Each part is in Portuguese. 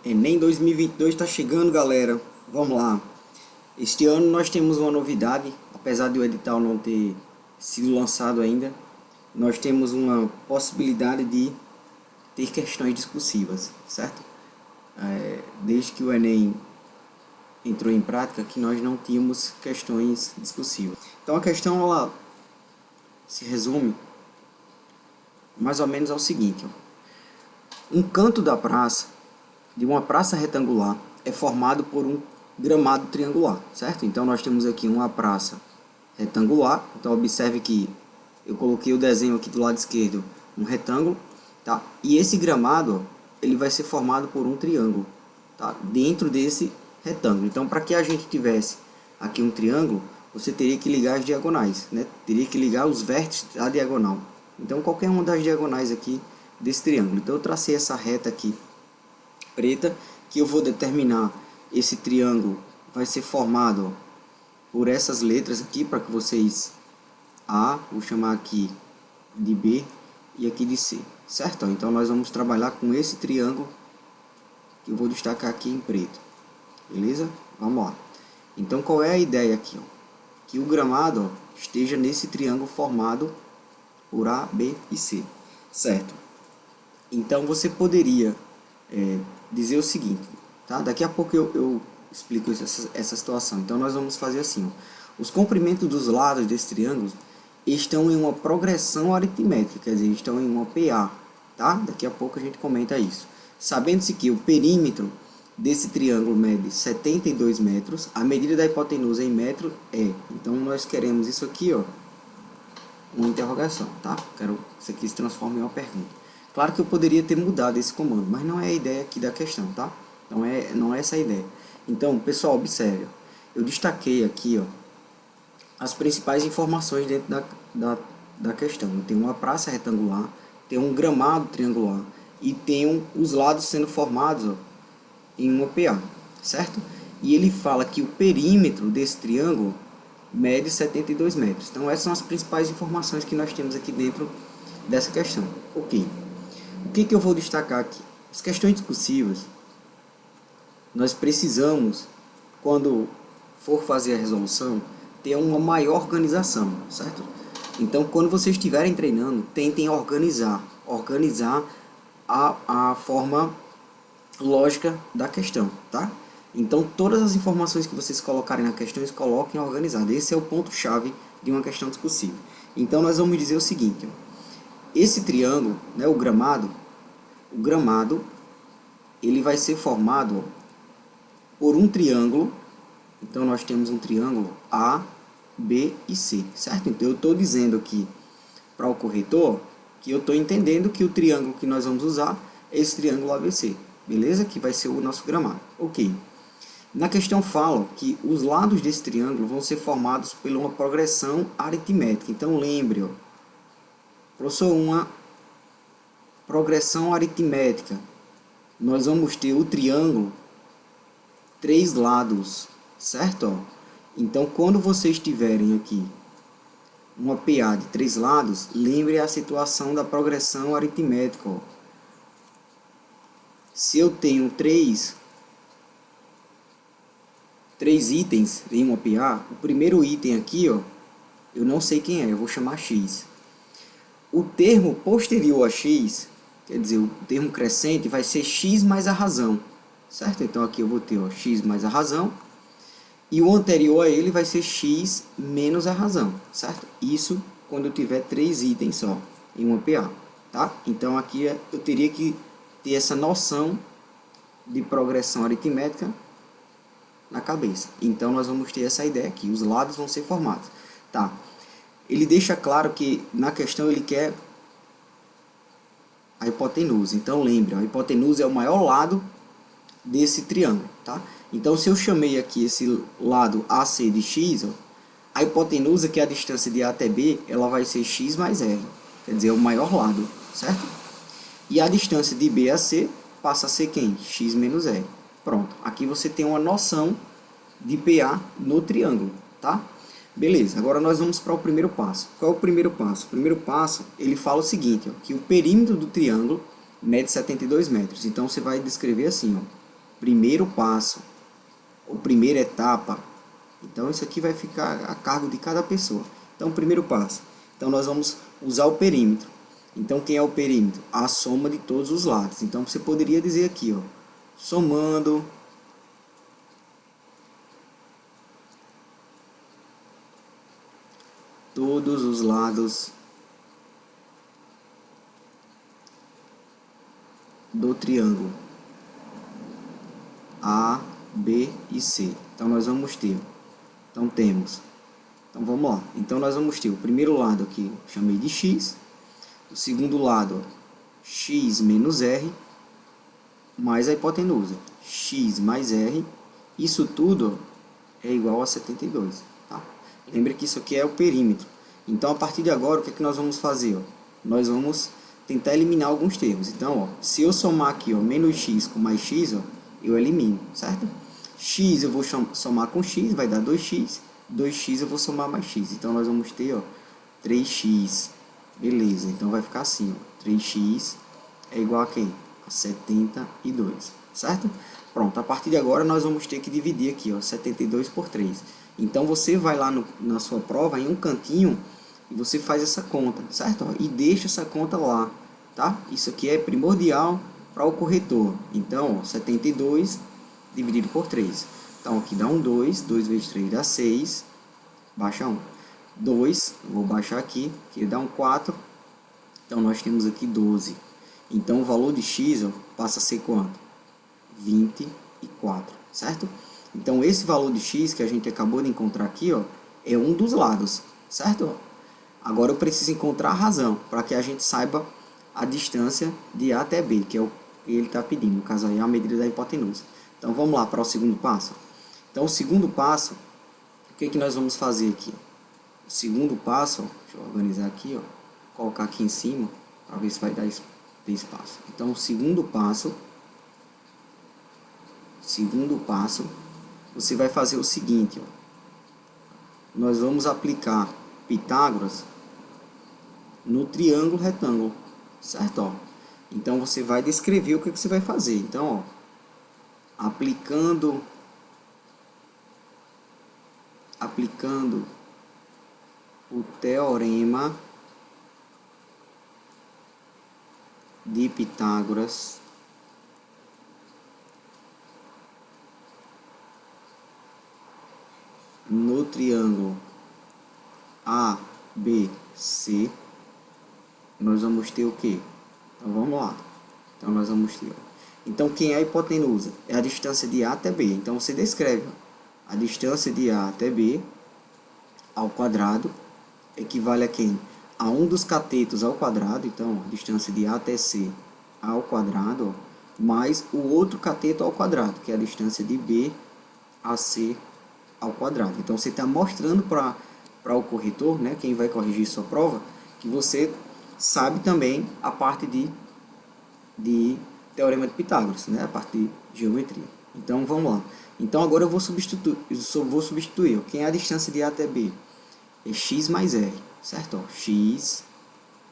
Enem 2022 está chegando, galera. Vamos lá. Este ano nós temos uma novidade, apesar de o edital não ter sido lançado ainda. Nós temos uma possibilidade de ter questões discursivas, certo? Desde que o Enem entrou em prática, que nós não tínhamos questões discursivas. Então a questão ela se resume mais ou menos ao seguinte: um canto da praça, de uma praça retangular, é formado por um gramado triangular, certo? Então nós temos aqui uma praça retangular. Então observe que eu coloquei o desenho aqui do lado esquerdo, um retângulo, tá? E esse gramado, ele vai ser formado por um triângulo, tá? Dentro desse retângulo. Então, para que a gente tivesse aqui um triângulo, você teria que ligar as diagonais, né? Teria que ligar os vértices da diagonal. Então, qualquer uma das diagonais aqui desse triângulo. Então, eu tracei essa reta aqui preta, que eu vou determinar esse triângulo vai ser formado por essas letras aqui, para que vocês vou chamar aqui de B e aqui de C, certo? Então nós vamos trabalhar com esse triângulo que eu vou destacar aqui em preto, beleza? Vamos lá. Então qual é a ideia aqui, ó? Que o gramado esteja nesse triângulo formado por A, B e C, certo? Então você poderia dizer o seguinte, tá? Daqui a pouco eu explico essa situação. Então nós vamos fazer assim, ó. Os comprimentos dos lados desse triângulo estão em uma progressão aritmética, quer dizer, estão em uma PA, tá? Daqui a pouco a gente comenta isso. Sabendo-se que o perímetro desse triângulo mede 72 metros, a medida da hipotenusa em metro é. Então nós queremos isso aqui, ó, uma interrogação, tá? Quero que isso aqui se transforme em uma pergunta. Claro que eu poderia ter mudado esse comando, mas não é a ideia aqui da questão, tá? Não é essa a ideia. Então, pessoal, observe. Eu destaquei aqui, ó, as principais informações dentro da questão. Eu tenho uma praça retangular, tenho um gramado triangular e tenho os lados sendo formados, ó, em uma PA, certo? E ele fala que o perímetro desse triângulo mede 72 metros. Então essas são as principais informações que nós temos aqui dentro dessa questão. Ok. O que eu vou destacar aqui? As questões discursivas, nós precisamos, quando for fazer a resolução, ter uma maior organização, certo? Então, quando vocês estiverem treinando, tentem organizar a forma lógica da questão, tá? Então, todas as informações que vocês colocarem na questão, eles coloquem organizado. Esse é o ponto-chave de uma questão discursiva. Então, nós vamos dizer o seguinte, ó. Esse triângulo, né, o gramado, ele vai ser formado, ó, por um triângulo. Então nós temos um triângulo A, B e C, certo? Então eu estou dizendo aqui para o corretor que eu estou entendendo que o triângulo que nós vamos usar é esse triângulo ABC, beleza? Que vai ser o nosso gramado. Ok. Na questão fala que os lados desse triângulo vão ser formados por uma progressão aritmética. Então lembre, ó, professor, uma progressão aritmética. Nós vamos ter o triângulo 3 lados, certo? Então, quando vocês tiverem aqui uma PA de 3 lados, lembre a situação da progressão aritmética. Ó. Se eu tenho 3 itens em uma PA, o primeiro item aqui, ó, eu não sei quem é, eu vou chamar X. O termo posterior a X, quer dizer, o termo crescente vai ser X mais a razão, certo? Então aqui eu vou ter, ó, X mais a razão, e o anterior a ele vai ser X menos a razão, certo? Isso quando eu tiver 3 itens só em uma PA, tá? Então aqui eu teria que ter essa noção de progressão aritmética na cabeça. Então nós vamos ter essa ideia aqui, os lados vão ser formados, tá? Ele deixa claro que na questão ele quer a hipotenusa. Então lembre, a hipotenusa é o maior lado desse triângulo, tá? Então se eu chamei aqui esse lado AC de x, ó, a hipotenusa, que é a distância de A até B, ela vai ser x mais R, quer dizer, é o maior lado, certo? E a distância de B a C passa a ser quem? X menos R. Pronto, aqui você tem uma noção de PA no triângulo, tá? Beleza, agora nós vamos para o primeiro passo. Qual é o primeiro passo? O primeiro passo, ele fala o seguinte, ó, que o perímetro do triângulo mede 72 metros. Então, você vai descrever assim, ó. primeiro passo, ou primeira etapa, então isso aqui vai ficar a cargo de cada pessoa. Então, primeiro passo. Então, nós vamos usar o perímetro. Então, quem é o perímetro? A soma de todos os lados. Então, você poderia dizer aqui, ó, somando todos os lados do triângulo A, B e C. Então, nós vamos ter. Então, temos. Então, vamos lá. Então, nós vamos ter o primeiro lado aqui, chamei de x. O segundo lado, x menos r, mais a hipotenusa. X mais r. Isso tudo é igual a 72. Tá? Lembre que isso aqui é o perímetro. Então, a partir de agora, o que é que nós vamos fazer? Ó? Nós vamos tentar eliminar alguns termos. Então, ó, se eu somar aqui, ó, menos x com mais x, ó, eu elimino, certo? X eu vou somar com x, vai dar 2x. 2x eu vou somar mais x. Então, nós vamos ter, ó, 3x. Beleza, então vai ficar assim, ó, 3x é igual a quem? A 72, certo? Pronto, a partir de agora nós vamos ter que dividir aqui, ó, 72 por 3. Então, você vai lá na sua prova, em um cantinho, e você faz essa conta, certo? E deixa essa conta lá, tá? Isso aqui é primordial para o corretor. Então, ó, 72 dividido por 3. Então, aqui dá um 2, 2 vezes 3 dá 6, baixa 1. 2, vou baixar aqui, que dá um 4. Então, nós temos aqui 12. Então, o valor de x, ó, passa a ser quanto? 24, certo? Então, esse valor de x que a gente acabou de encontrar aqui, ó, é um dos lados, certo? Agora, eu preciso encontrar a razão, para que a gente saiba a distância de A até B, que é o que ele está pedindo. No caso, aí é a medida da hipotenusa. Então, vamos lá para o segundo passo. Então, o segundo passo, o que nós vamos fazer aqui? O segundo passo, ó, deixa eu organizar aqui, ó, colocar aqui em cima, para ver se vai dar espaço. Então, o segundo passo, você vai fazer o seguinte, ó, nós vamos aplicar Pitágoras no triângulo retângulo, certo? Ó, então, você vai descrever o que você vai fazer. Então, ó, aplicando o teorema de Pitágoras no triângulo ABC, nós vamos ter o quê? Então, vamos lá. Então, nós vamos ter... Então, quem é a hipotenusa? É a distância de A até B. Então, você descreve, ó, a distância de A até B ao quadrado equivale a quem? A um dos catetos ao quadrado. Então, a distância de A até C ao quadrado, ó, mais o outro cateto ao quadrado, que é a distância de B a C ao quadrado. Então, você está mostrando para o corretor, né, quem vai corrigir sua prova, que você sabe também a parte de teorema de Pitágoras, né, a parte de geometria. Então, vamos lá. Então, agora eu vou substituir. Ó, quem é a distância de A até B? É x mais r, certo? Ó, x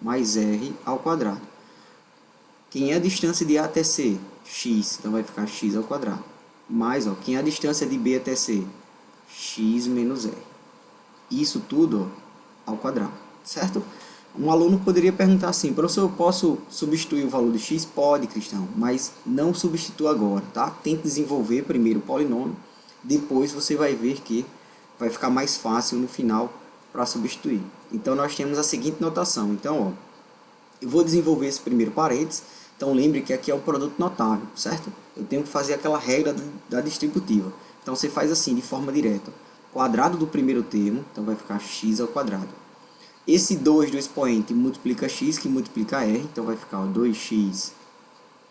mais r ao quadrado. Quem é a distância de A até C? X, então vai ficar x ao quadrado. Mais, ó, quem é a distância de B até C? X menos r. Isso tudo, ó, ao quadrado, certo? Um aluno poderia perguntar assim: professor, eu posso substituir o valor de x? Pode, Cristão, mas não substitua agora, tá? Tente desenvolver primeiro o polinômio, depois você vai ver que vai ficar mais fácil no final para substituir. Então, nós temos a seguinte notação. Então, ó, eu vou desenvolver esse primeiro parênteses. Então, lembre que aqui é um produto notável, certo? Eu tenho que fazer aquela regra da distributiva. Então, você faz assim, de forma direta. Quadrado do primeiro termo, então vai ficar x ao quadrado. Esse 2 do expoente multiplica x, que multiplica r, então vai ficar, ó, 2x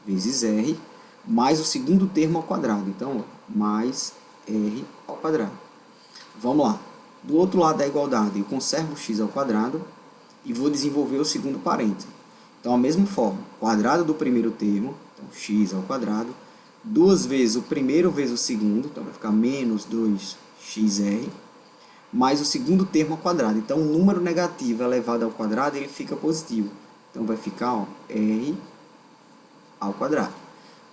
vezes r, mais o segundo termo ao quadrado. Então, ó, mais r ao quadrado. Vamos lá. Do outro lado da igualdade, eu conservo o x ao quadrado e vou desenvolver o segundo parênteses. Então, a mesma forma, quadrado do primeiro termo, então x ao quadrado, duas vezes o primeiro vezes o segundo, então vai ficar menos 2xr, mais o segundo termo ao quadrado. Então, o número negativo elevado ao quadrado, ele fica positivo. Então, vai ficar, ó, r ao quadrado.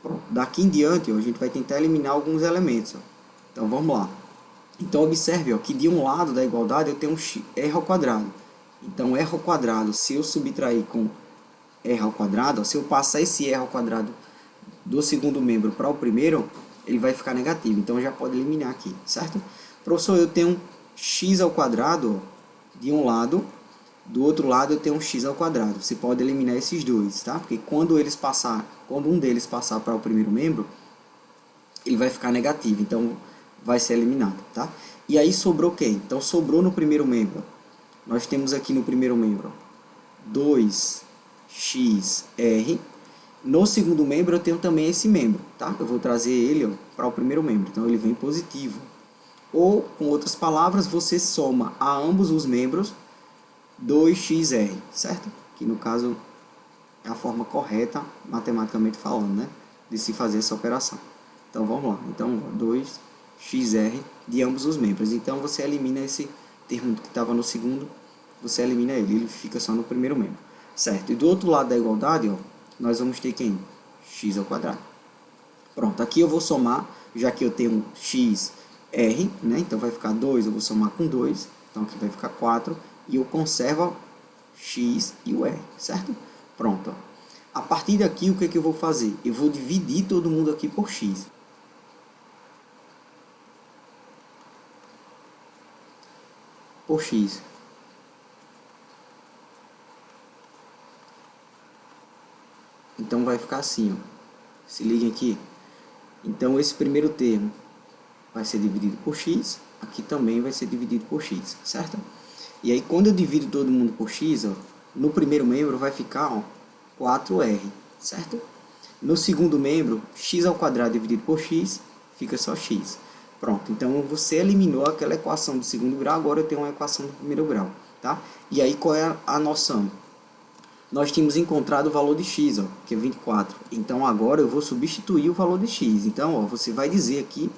Pronto. Daqui em diante, ó, a gente vai tentar eliminar alguns elementos. Ó. Então vamos lá. Então observe ó, que de um lado da igualdade eu tenho um r ao quadrado. Então r ao quadrado, se eu subtrair com r ao quadrado, ó, se eu passar esse r ao quadrado do segundo membro para o primeiro, ele vai ficar negativo. Então já pode eliminar aqui, certo? Professor, eu tenho x ao quadrado ó, de um lado, do outro lado eu tenho um x ao quadrado. Você pode eliminar esses dois, tá? Porque quando um deles passar para o primeiro membro, ele vai ficar negativo, então vai ser eliminado, tá? E aí sobrou quem? Então sobrou no primeiro membro. Nós temos aqui no primeiro membro 2xr. No segundo membro eu tenho também esse membro, tá? Eu vou trazer ele para o primeiro membro, então ele vem positivo. Ou, com outras palavras, você soma a ambos os membros 2xr, certo? Que no caso é a forma correta, matematicamente falando, né? De se fazer essa operação. Então vamos lá. Então 2xr de ambos os membros. Então você elimina esse termo que estava no segundo, você elimina ele fica só no primeiro membro. Certo? E do outro lado da igualdade, ó, nós vamos ter quem? X ao quadrado. Pronto, aqui eu vou somar, já que eu tenho xr, né? Então vai ficar 2, eu vou somar com 2. Então aqui vai ficar 4. E eu conservo x e o r, certo? Pronto. Ó. A partir daqui, o que é que eu vou fazer? Eu vou dividir todo mundo aqui por x. Por x. Então vai ficar assim, ó. Se liguem aqui. Então esse primeiro termo vai ser dividido por x. Aqui também vai ser dividido por x, certo? E aí quando eu divido todo mundo por x, ó, no primeiro membro vai ficar ó, 4r, certo? No segundo membro, x ao quadrado dividido por x, fica só x. Pronto, então você eliminou aquela equação do segundo grau, agora eu tenho uma equação do primeiro grau, tá? E aí qual é a noção? Nós tínhamos encontrado o valor de x, ó, que é 24. Então agora eu vou substituir o valor de x. Então, ó, você vai dizer aqui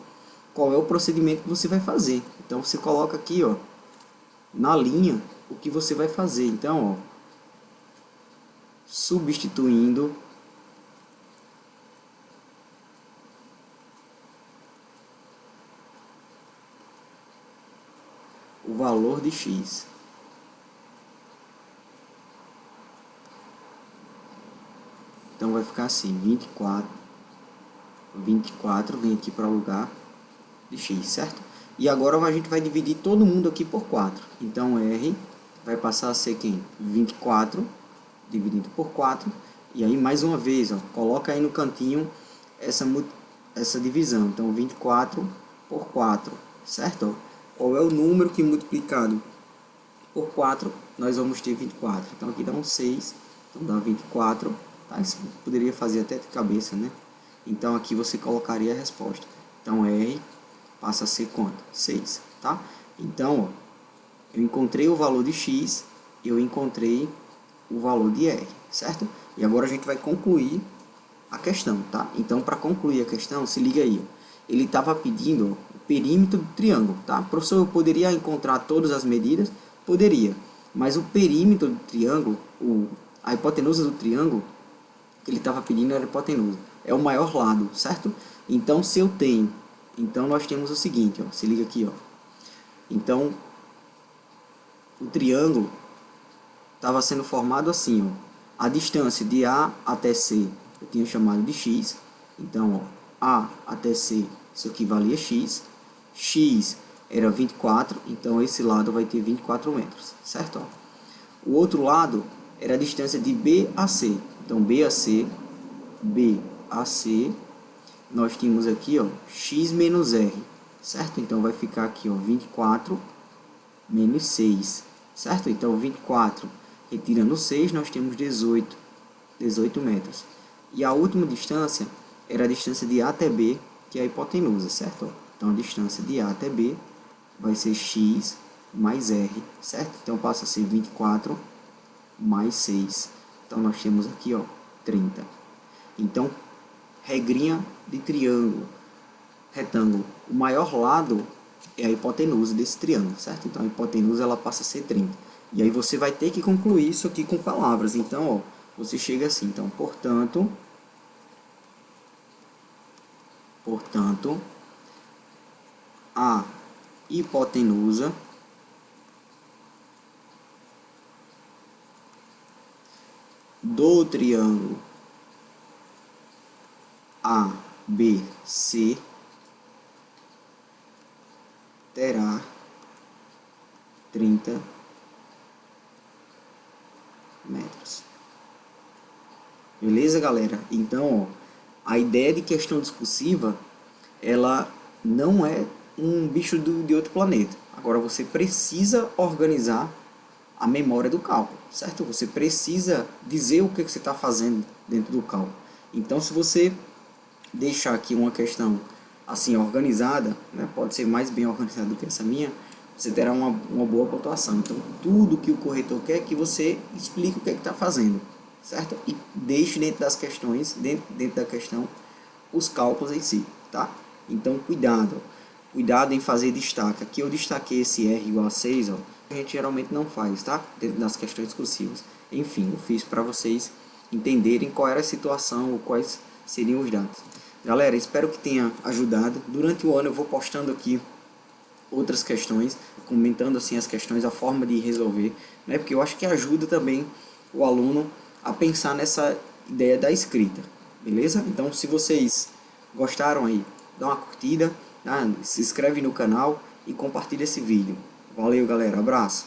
qual é o procedimento que você vai fazer. Então você coloca aqui, ó, na linha, o que você vai fazer. Então, ó, substituindo o valor de x. Então vai ficar assim, 24 vem aqui para o lugar de x, certo? E agora a gente vai dividir todo mundo aqui por 4. Então r vai passar a ser quem? 24 dividido por 4. E aí mais uma vez, ó, coloca aí no cantinho essa divisão. Então 24 por 4, certo? Qual é o número que multiplicado por 4 nós vamos ter 24? Então aqui dá um 6, então dá 24. Tá? Isso poderia fazer até de cabeça, né? Então aqui você colocaria a resposta. Então R passa a ser quanto? 6, tá? Então, ó, eu encontrei o valor de x, eu encontrei o valor de R, certo? E agora a gente vai concluir a questão, tá? Então, para concluir a questão, se liga aí. Ó. Ele estava pedindo ó, o perímetro do triângulo, tá? Professor, eu poderia encontrar todas as medidas? Poderia. Mas o perímetro do triângulo, a hipotenusa do triângulo, que ele estava pedindo era a hipotenusa. É o maior lado, certo? Então, se eu tenho... Então, nós temos o seguinte, ó, se liga aqui, ó. Então, o triângulo estava sendo formado assim, ó. A distância de A até C eu tinha chamado de x. Então, ó, A até C, isso aqui valia x. X era 24, então esse lado vai ter 24 metros, certo? Ó. O outro lado era a distância de B a C. Então, B a C, nós tínhamos aqui, ó, x menos r, certo? Então, vai ficar aqui, ó, 24 menos 6, certo? Então, 24, retirando 6, nós temos 18 metros. E a última distância era a distância de A até B, que é a hipotenusa, certo? Então, a distância de A até B vai ser x mais r, certo? Então, passa a ser 24 mais 6. Então, nós temos aqui, ó, 30. Então, regrinha de triângulo, retângulo. O maior lado é a hipotenusa desse triângulo, certo? Então, a hipotenusa ela passa a ser 30. E aí você vai ter que concluir isso aqui com palavras. Então, ó, você chega assim. Então, portanto, Portanto, a hipotenusa do triângulo ABC terá 30 metros. Beleza, galera? Então, ó, a ideia de questão discursiva, ela não é um bicho de outro planeta. Agora, você precisa organizar a memória do cálculo, certo? Você precisa dizer o que você está fazendo dentro do cálculo. Então, se você deixar aqui uma questão assim organizada, né, pode ser mais bem organizada do que essa minha, você terá uma boa pontuação. Então, tudo que o corretor quer é que você explique o que está fazendo, certo? E deixe dentro das questões, dentro da questão, os cálculos em si, tá? Então, cuidado em fazer destaque. Aqui eu destaquei esse R igual a 6, ó. A gente geralmente não faz, tá? Dentro das questões discursivas. Enfim, eu fiz para vocês entenderem qual era a situação ou quais seriam os dados. Galera, espero que tenha ajudado. Durante o ano eu vou postando aqui outras questões, comentando assim as questões, a forma de resolver, né? Porque eu acho que ajuda também o aluno a pensar nessa ideia da escrita, beleza? Então, se vocês gostaram aí, dá uma curtida, tá? Se inscreve no canal e compartilha esse vídeo. Valeu, galera, abraço!